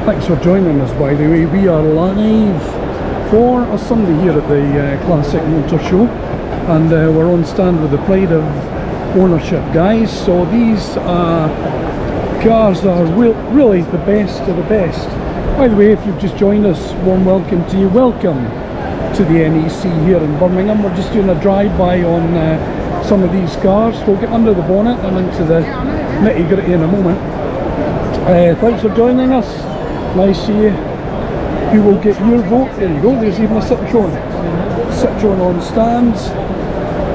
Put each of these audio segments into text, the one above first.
Thanks for joining us, by the way. We are live for a Sunday here at the Classic Motor Show, and we're on stand with the pride of ownership guys. So these cars are really the best of the best. By the way, if you've just joined us, warm welcome to you. Welcome to the NEC here in Birmingham. We're just doing a drive-by on some of these cars. We'll get under the bonnet and into the nitty-gritty in a moment. Thanks for joining us. Nice to see you. Who will get your vote? There you go, there's even a Citroen. Citroen on stands.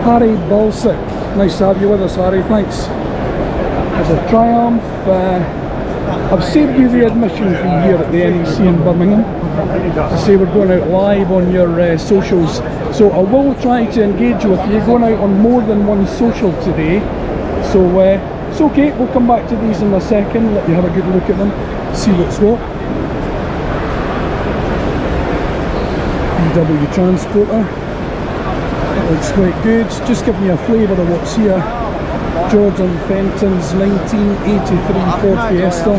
Harry Balsick. Nice to have you with us, Harry, thanks. There's a Triumph. I've saved you the admission fee here at the NEC in Birmingham to say we're going out live on your socials. So I will try to engage with you. Going out on more than one social today. So it's okay, we'll come back to these in a second, let you have a good look at them, see what's what. VW Transporter, that looks quite good. Just giving you a flavour of what's here. Jordan Fenton's 1983 Ford Fiesta.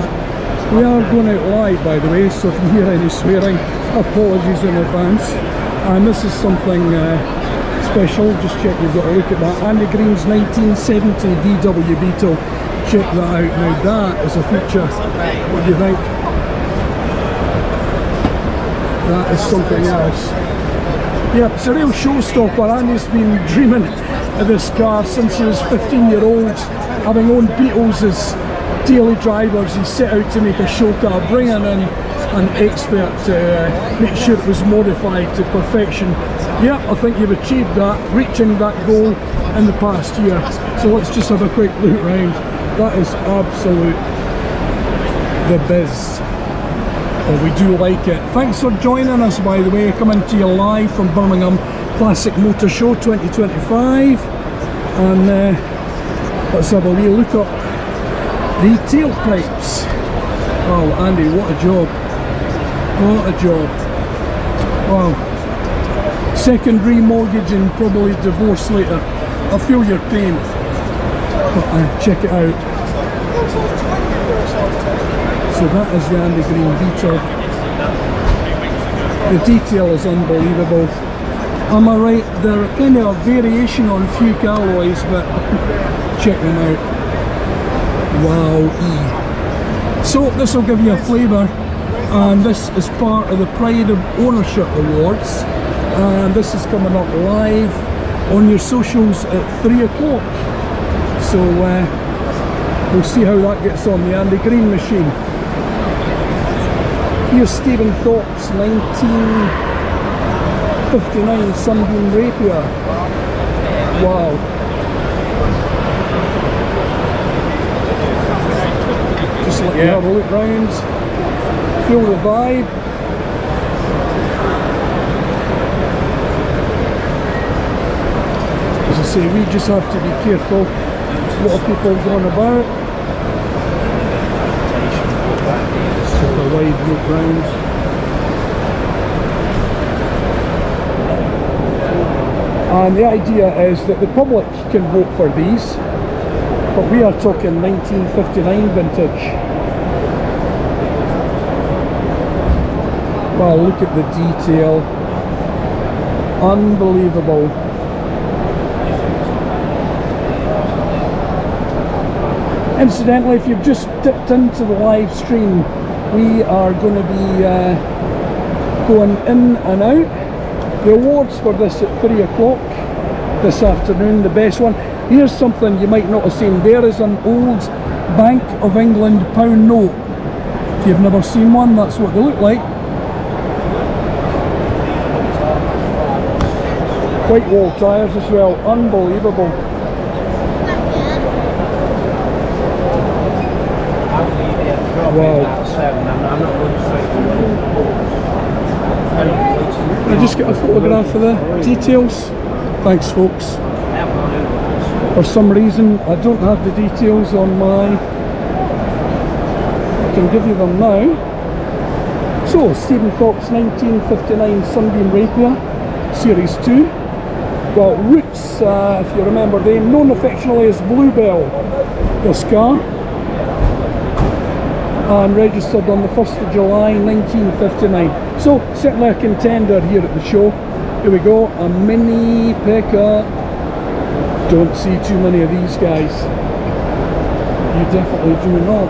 We are going out live, by the way, so if you hear any swearing, apologies in advance. And this is something special, just check you've got a look at that. Andy Green's 1970 VW Beetle, check that out. Now that is a feature. What do you think? That is something else. Yeah, it's a real showstopper. Andy's been dreaming of this car since he was 15-year-old, having owned Beetles as daily drivers. He set out to make a show car, bringing in an expert to make sure it was modified to perfection. Yeah, I think you've achieved that, reaching that goal in the past year. So let's just have a quick look round. That is absolute the biz. Oh, we do like it. Thanks for joining us, by the way. Coming to you live from Birmingham Classic Motor Show 2025. And let's have a wee look up the tailpipes. Oh, Andy, what a job. What a job. Wow. Secondary mortgage and probably divorce later. I feel your pain. But check it out. So that is the Andy Green Beetle. The detail is unbelievable. Am I right? They're kind of a variation on Fuke alloys, but check them out. Wow. So this will give you a flavour, and this is part of the Pride of Ownership Awards, and this is coming up live on your socials at 3 o'clock. So we'll see how that gets on, the Andy Green machine. Here's Stephen Thorpe's 1959 Sunbeam Rapier. Wow. Just let you have a look round, feel the vibe. As I say, we just have to be careful what are people going about. A wide look round. And the idea is that the public can vote for these, but we are talking 1959 vintage. Wow, look at the detail. Unbelievable. Incidentally, if you've just dipped into the live stream, we are going to be going in and out. The awards for this at 3 o'clock this afternoon, the best one. Here's something you might not have seen. There is an old Bank of England pound note. If you've never seen one, that's what they look like. White wall tyres as well, unbelievable. Wow. Can I just get a photograph of the details? Thanks, folks. For some reason, I don't have the details on my... I can give you them now. So, Stephen Thorpe's 1959 Sunbeam Rapier, Series 2. Well, Roots, if you remember them, known affectionately as Bluebell, this car. and registered on the 1st of July 1959. So certainly a contender here at the show. Here we go, a mini pickup. Don't see too many of these guys. You definitely do not.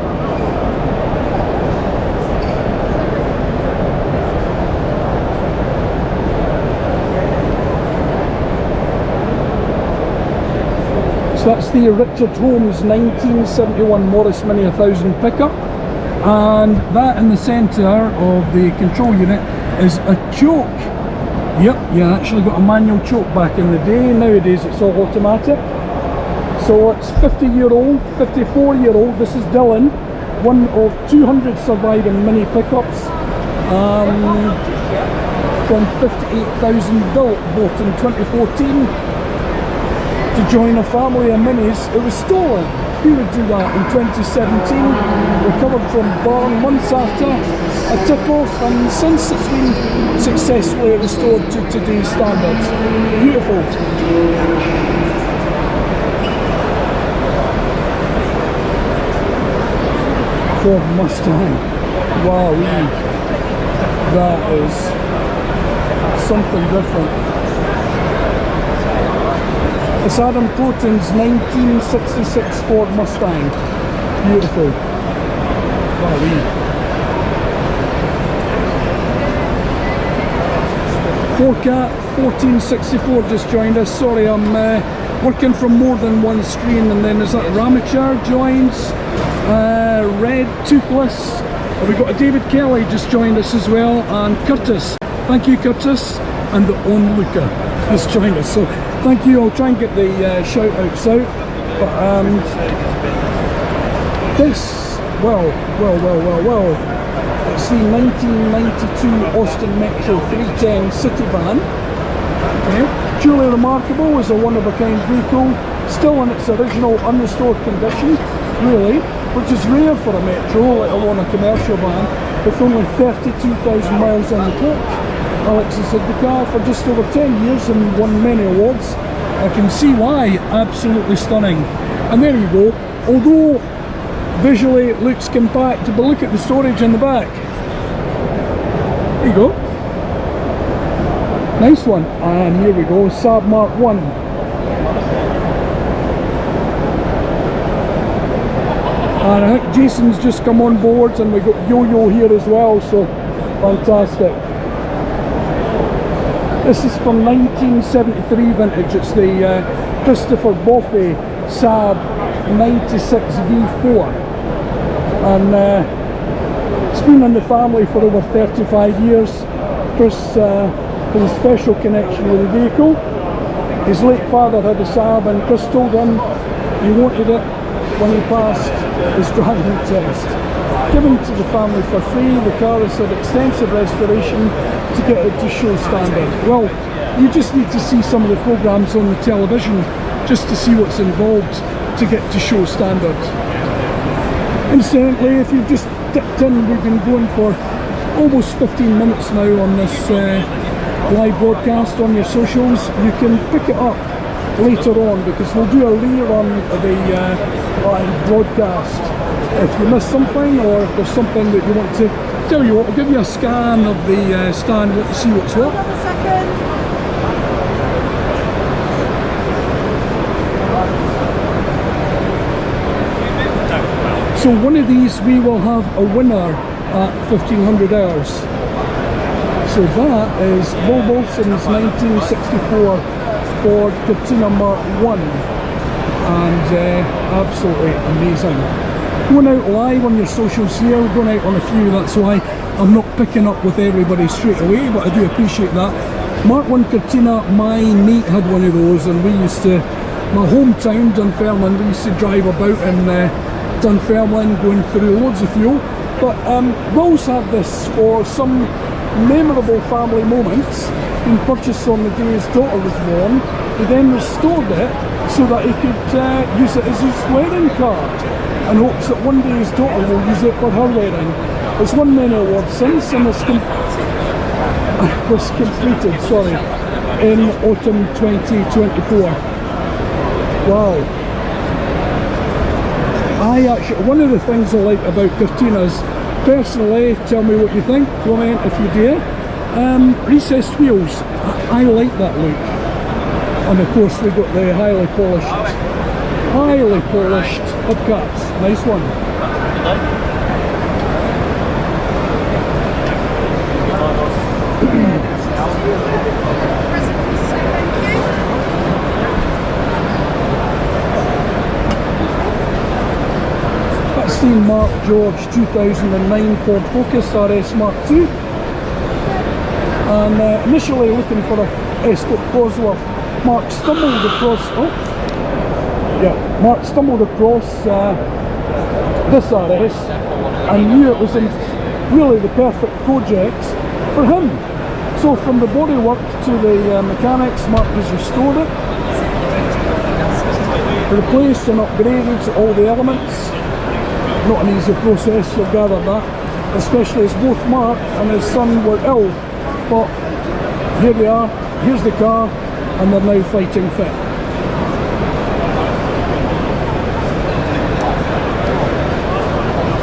So that's the Richard Holmes 1971 Morris Mini 1000 pickup, and that in the centre of the control unit is a choke. Yep, you actually got a manual choke back in the day. Nowadays it's all automatic. So it's 50-year-old, 54-year-old. This is Dylan, one of 200 surviving mini pickups from 58,000 built, bought in 2014 to join a family of minis. It was stolen. He would do that in 2017, recovered from barn months after a tip-off, and since it's been successfully restored to today's standards. Beautiful. Ford Mustang. Wow, that is something different. It's Adam Croton's 1966 Ford Mustang. Beautiful. Wow. 4Cat 1464 just joined us. Sorry, I'm working from more than one screen. And then is that Ramachar joins. Red Toothless. We've got a David Kelly just joined us as well, and Curtis. Thank you, Curtis. And the onlooker has joined us. So thank you. I'll try and get the shout outs out. But this, well. It's the 1992 Austin Metro 310 City Van. Okay. Truly remarkable, is a one-of-a-kind vehicle, still in its original unrestored condition, really, which is rare for a Metro, let alone a commercial van, with only 32,000 miles on the clock. Alex has had the car for just over 10 years and won many awards. I can see why. Absolutely stunning. And there you go. Although visually it looks compact, but look at the storage in the back. There you go. Nice one. And here we go, Saab Mark 1. And I think Jason's just come on board, and we've got Yo-Yo here as well, so fantastic. This is from 1973 vintage. It's the Christopher Boffey Saab 96 V4. And it's been in the family for over 35 years. Chris has a special connection with the vehicle. His late father had a Saab, and Chris told him he wanted it when he passed his driving test. Given to the family for free, the car has had extensive restoration to get it to show standard. Well, you just need to see some of the programs on the television just to see what's involved to get to show standard. Incidentally, if you've just dipped in, we've been going for almost 15 minutes now on this live broadcast on your socials. You can pick it up later on, because we'll do a rerun of the live broadcast if you missed something, or if there's something that you want to. Tell you what, I'll give you a scan of the stand to see what's what. Hold on a second. So one of these we will have a winner at 1500 hours. So that is Bo Bolson's 1964 Ford Cortina Mark 1, and absolutely amazing. Going out live on your socials here, going out on a few, that's why I'm not picking up with everybody straight away, but I do appreciate that. Mark 1 Cortina, my mate had one of those, and we used to, my hometown Dunfermline, we used to drive about in Dunfermline going through loads of fuel. But Will's had this for some memorable family moments. Been purchased on the day his daughter was born. He then restored it so that he could use it as his wedding card, and hopes that one day his daughter will use it for her wedding. It's won many awards since, and was completed, in autumn 2024. Wow. I actually, one of the things I like about Cortinas, personally, tell me what you think, comment if you dare, recessed wheels, I like that look. And of course we've got the highly polished hubcaps, nice one. That's the Mark George 2009 Ford Focus RS Mkll. And initially looking for a Escort Cosworth, Mark stumbled across this RS and knew it was really the perfect project for him. So from the bodywork to the mechanics, Mark has restored it, replaced and upgraded all the elements. Not an easy process, you'll gather that, especially as both Mark and his son were ill. But here they are, here's the car, and they're now fighting fit.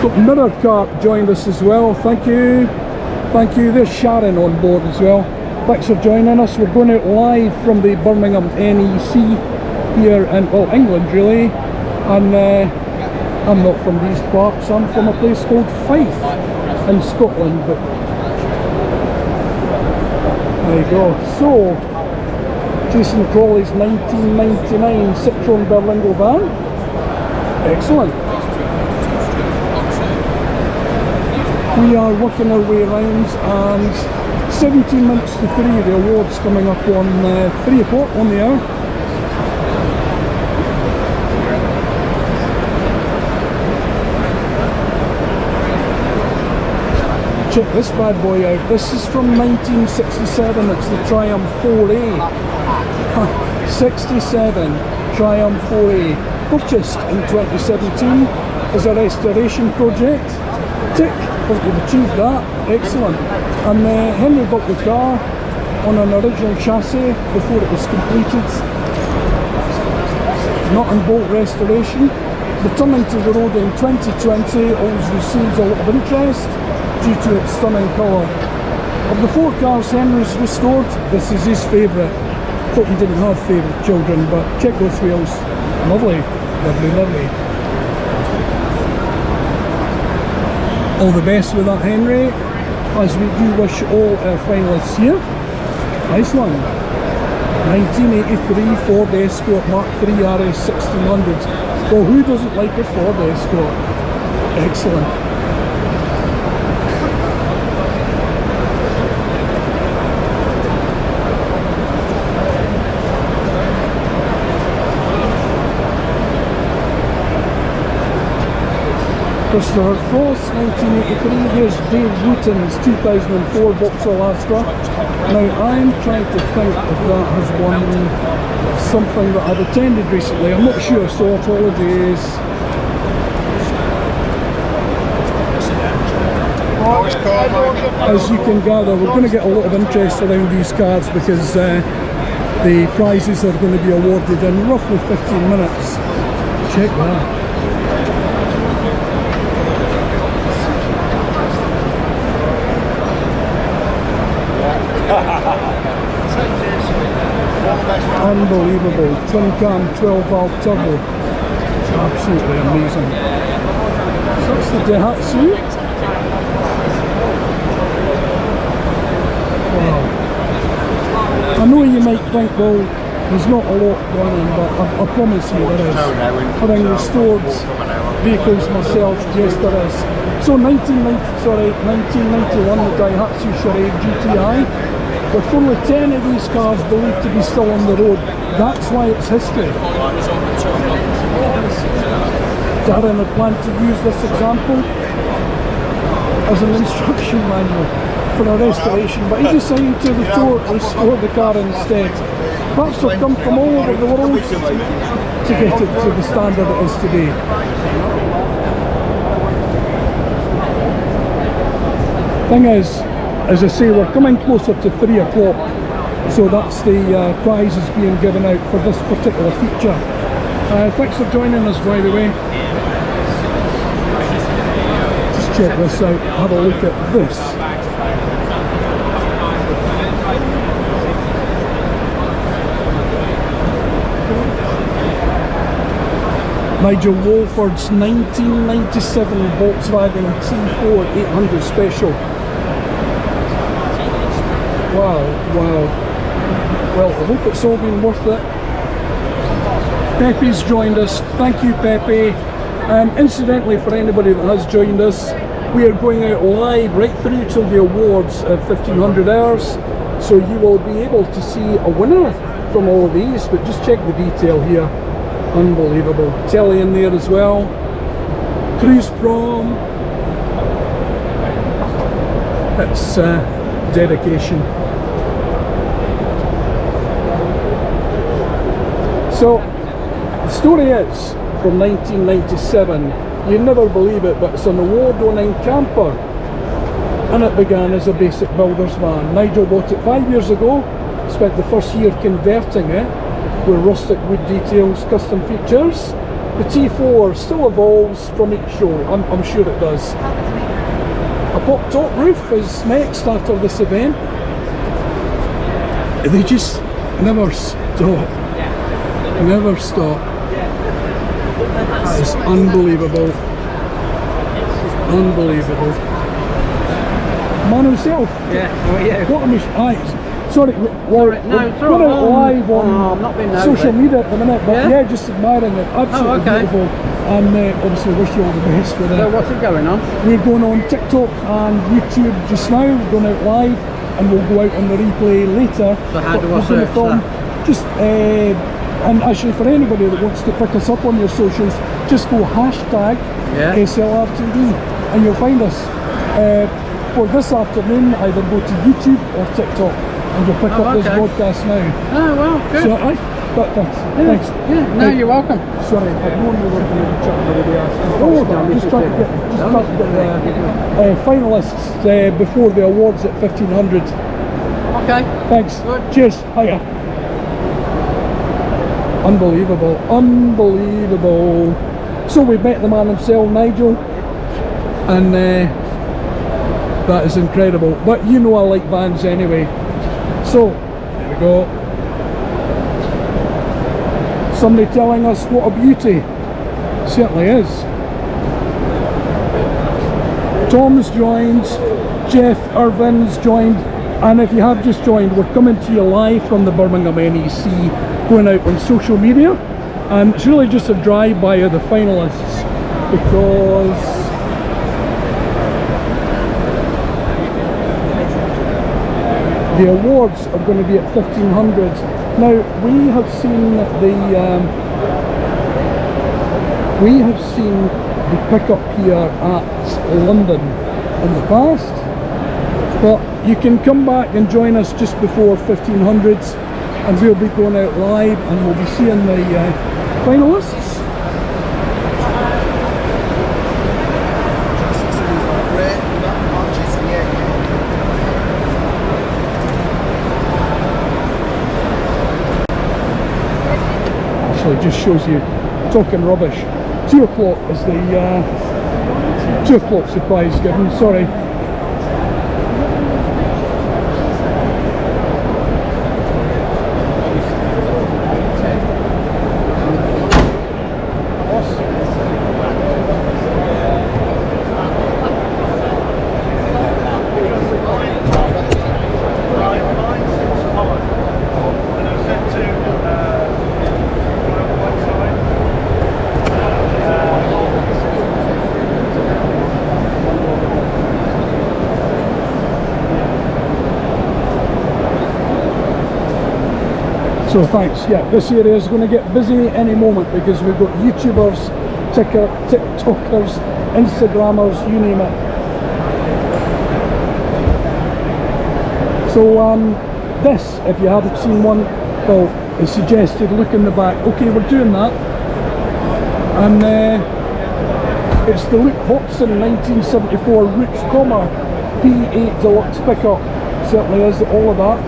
Got Mirror Car joined us as well, thank you. Thank you, there's Sharon on board as well. Thanks for joining us. We're going out live from the Birmingham NEC here in, well, England really. And I'm not from these parts, I'm from a place called Fife in Scotland. But there you go. So, Jason Crawley's 1999 Citroen Berlingo van. Excellent. We are working our way around, and 17 minutes to 3, the awards coming up on 3 o'clock on the hour. Check this bad boy out. This is from 1967, it's the Triumph 4A. 67 Triumph 4A. Purchased in 2017 as a restoration project. Tick, I think you've achieved that. Excellent. And Henry bought the car on an original chassis before it was completed. Nut and bolt restoration. Returning to the road in 2020, always receives a lot of interest due to its stunning colour. Of the 4 cars Henry's restored, this is his favourite. Thought he didn't have favourite children, but check those wheels. Lovely, lovely, lovely. All the best with that, Henry, as we do wish all our finalists here. Nice one. 1983 Ford Escort Mark III RS 1600. Well, who doesn't like a Ford Escort? Excellent. Christopher Frost, 1983, here's Dave Wooten's 2004 Vauxhall Astra. Now I'm trying to think if that has won something that I've attended recently, I'm not sure, so apologies. As you can gather, we're going to get a lot of interest around these cars because the prizes are going to be awarded in roughly 15 minutes. Check that. Unbelievable, twin cam 12 valve turbo, absolutely amazing. So that's the Daihatsu. Wow. I know you might think, well, there's not a lot going on, but I promise you there is. Having restored vehicles myself, yes there is. So 1991, the Daihatsu Charade GTI. With only 10 of these cars believed to be still on the road. That's why it's history. Darren had planned to use this example as an instruction manual for a restoration, but he decided to restore the car instead. Parts have come from all over the world to get it to the standard it is today. Thing is, as I say, we're coming closer to 3 o'clock, so that's the prizes being given out for this particular feature. Thanks for joining us, by the way. Just check this out, have a look at this. Nigel Wolford's 1997 Volkswagen T4 800 Special. Wow, wow. Well, I hope it's all been worth it. Pepe's joined us. Thank you, Pepe. Incidentally, for anybody that has joined us, we are going out live right through till the awards at 1500 hours. So you will be able to see a winner from all of these, but just check the detail here. Unbelievable. Telly in there as well. Cruise Prom. It's dedication. So the story is from 1997. You never believe it, but it's an award-winning camper, and it began as a basic builder's van. Nigel bought it 5 years ago. Spent the first year converting it with rustic wood details, custom features. The T4 still evolves from each show, I'm sure it does. A pop-top roof is next after this event. They just never stop. Never stop. That is unbelievable. Unbelievable. Man himself. Yeah, oh yeah. What a sorry, we're out live on social media at the minute, but yeah, just admiring it. Absolutely beautiful. And obviously wish you all the best with it. So what's it going on? We're going on TikTok and YouTube just now. We're going out live and we'll go out on the replay later. So how do I search that? Just and actually for anybody that wants to pick us up on your socials, just go hashtag SLR.tv and you'll find us. For this afternoon, either go to YouTube or TikTok and you'll pick up this broadcast now. Oh well, good. So, but thanks. Thanks. Yeah, no, you're welcome. Sorry, I've known you were going to be chatting over there. Just trying to get the finalists before the awards at 1500. Okay. Thanks. Good. Cheers. Hiya. Unbelievable. Unbelievable. So we've met the man himself, Nigel, and that is incredible. But you know I like vans anyway. So, there we go. Somebody telling us what a beauty. Certainly is. Tom's joined, Jeff Irvin's joined, and if you have just joined, we're coming to you live from the Birmingham NEC, going out on social media, and it's really just a drive-by of the finalists, because the awards are going to be at 1500. Now we have seen the pickup here at London in the past, but you can come back and join us just before 1500s, and we'll be going out live and we'll be seeing the finalists. Just shows you talking rubbish. 2 o'clock is the 2 o'clock surprise given, sorry. So thanks. Yeah, this area is going to get busy any moment because we've got YouTubers, TikTokers, Instagrammers, you name it. So this, if you haven't seen one, well, it's suggested look in the back. Okay, we're doing that. And it's the Luke Hobson 1974 Roots Comma P8 Deluxe pickup. Certainly is all of that.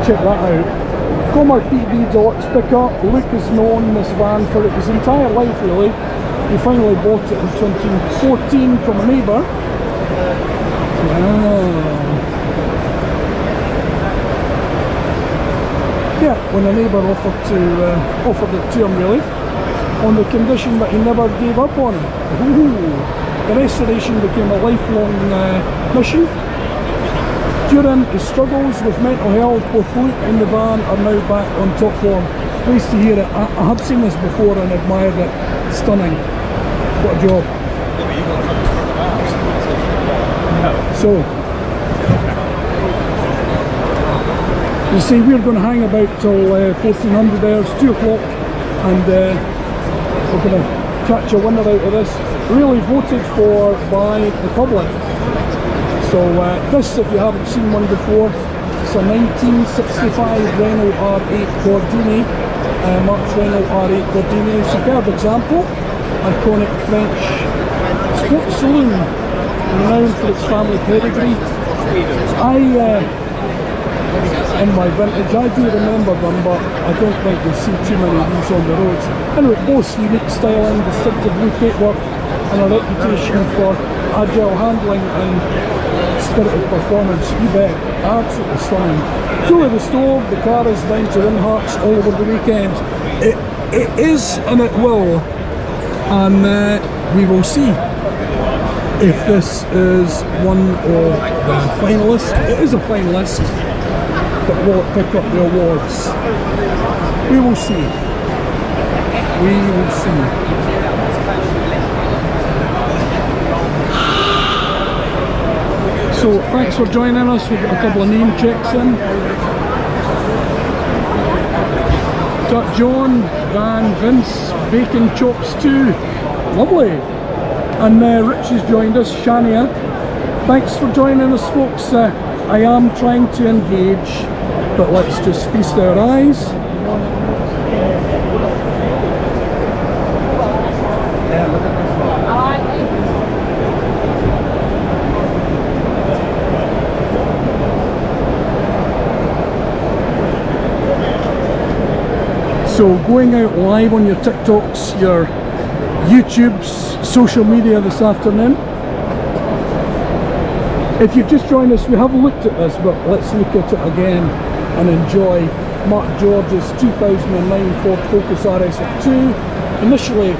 Check that out. Comma PB Deluxe pickup. Luke has known this van for his entire life really. He finally bought it in 2014 from a neighbour. Yeah, when a neighbour offered it to him, really, on the condition that he never gave up on it. Ooh. The restoration became a lifelong mission. During his struggles with mental health, both Luke and the van are now back on top form. Nice to hear it. I have seen this before and admired it. Stunning. What a job. So, you see, we're going to hang about till 1400 hours, 2 o'clock, and we're going to catch a winner out of this. Really voted for by the public. So this, if you haven't seen one before, it's a 1965 Renault R8 Gordini, March Renault R8 Gordini, superb example, iconic French sports saloon, renowned for its family pedigree. In my vintage, I do remember them, but I don't think you'll see too many of these on the roads. Anyway, both unique styling, distinctive blue paintwork, and a reputation for agile handling and spirited performance. You bet, absolutely stunning. Fully restored, the car is bound to win hearts all over the weekend. It is, and it will, and we will see if this is one of the finalists. It is a finalist, but will it pick up the awards? We will see. We will see. So thanks for joining us. We've got a couple of name checks in. Got John, Dan, Vince, Bacon Chops 2. Lovely. And Rich has joined us, Shania. Thanks for joining us, folks. I am trying to engage, but let's just feast our eyes. So going out live on your TikToks, your YouTubes, social media this afternoon. If you've just joined us, we have looked at this, but let's look at it again and enjoy Mark George's 2009 Ford Focus RS Mkll.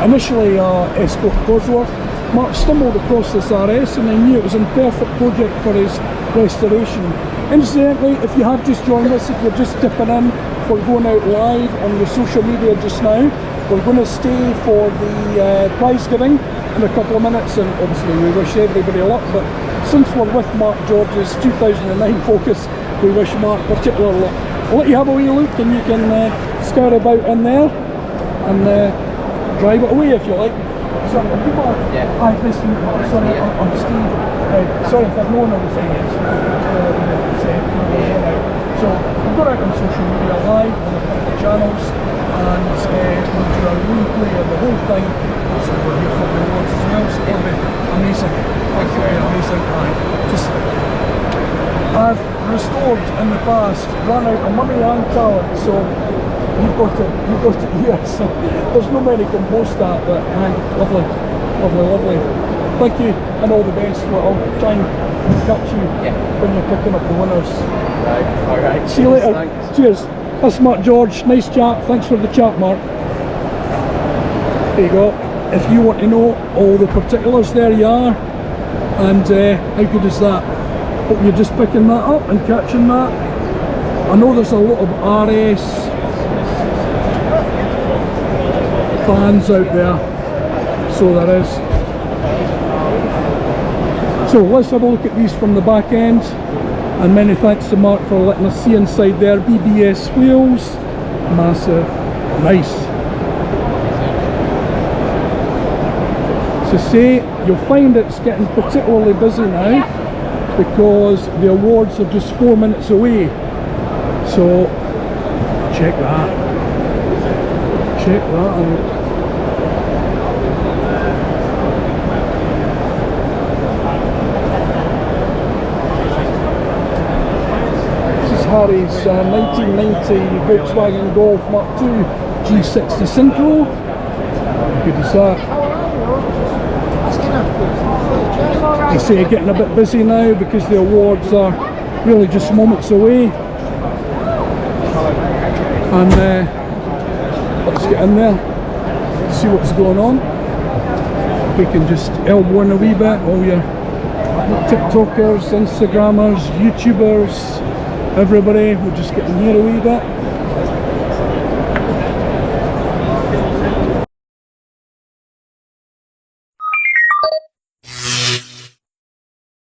Initially Escort Cosworth. Mark stumbled across this RS and he knew it was a perfect project for his restoration. Incidentally, if you have just joined us, if you're just dipping in, we're going out live on the social media just now. We're going to stay for the prize giving in a couple of minutes, and obviously we wish everybody luck, but since we're with Mark George's 2009 Focus, we wish Mark particular luck. I'll let you have a wee look and you can scour about in there and drive it away if you like. Sorry, are you Mark? Yeah. Hi, nice to meet you, Mark. Sorry, I'm Steve. Sorry if I've known everything. So we've got out on social media live on a couple of channels, and we'll do a replay of the whole thing. So we're here for the awards as well, so it'll be amazing. Amazing. I've restored in the past, run out of money and talent, so you've got it here. So there's no many can boast that, but lovely. Thank you and all the best. Well, I'll try and catch you when you're picking up the winners. Alright. See you later. Thanks. Cheers. That's Mark George. Nice chat. Thanks for the chat, Mark. There you go. If you want to know all the particulars, there you are. And how good is that? Hope you're just picking that up and catching that. I know there's a lot of RS fans out there, so there is. So let's have a look at these from the back end, and many thanks to Mark for letting us see inside there. BBS wheels, massive, nice. To say, you'll find it's getting particularly busy now because the awards are just 4 minutes away. So check that out. Harry's 1990 Volkswagen Golf Mark II G60 Synchro. Good as that. I say getting a bit busy now because the awards are really just moments away. And let's get in there, see what's going on. We can just elbow in a wee bit, all your TikTokers, Instagrammers, YouTubers, everybody, we'll just get in here a wee bit.